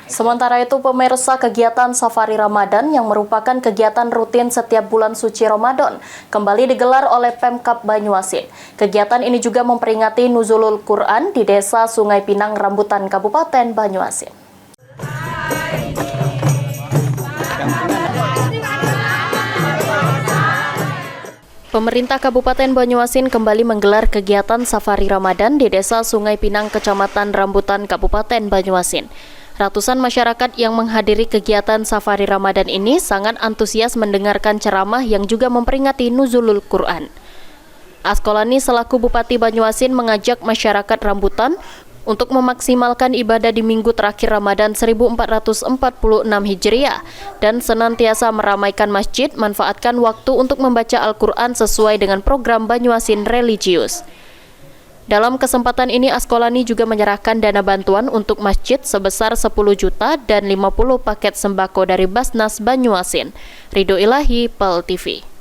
Sementara itu, pemirsa, kegiatan Safari Ramadan yang merupakan kegiatan rutin setiap bulan suci Ramadan kembali digelar oleh Pemkab Banyuasin. Kegiatan ini juga memperingati Nuzulul Quran di Desa Sungai Pinang, Rambutan, Kabupaten Banyuasin. Pemerintah Kabupaten Banyuasin kembali menggelar kegiatan Safari Ramadan di Desa Sungai Pinang, Kecamatan Rambutan, Kabupaten Banyuasin. Ratusan masyarakat yang menghadiri kegiatan Safari Ramadan ini sangat antusias mendengarkan ceramah yang juga memperingati Nuzulul Quran. Askolani selaku Bupati Banyuasin mengajak masyarakat Rambutan untuk memaksimalkan ibadah di minggu terakhir Ramadan 1446 Hijriah dan senantiasa meramaikan masjid, manfaatkan waktu untuk membaca Al-Quran sesuai dengan program Banyuasin Religius. Dalam kesempatan ini, Askolani juga menyerahkan dana bantuan untuk masjid sebesar 10 juta dan 50 paket sembako dari Basnas Banyuasin. Ridho Ilahi, PEL TV.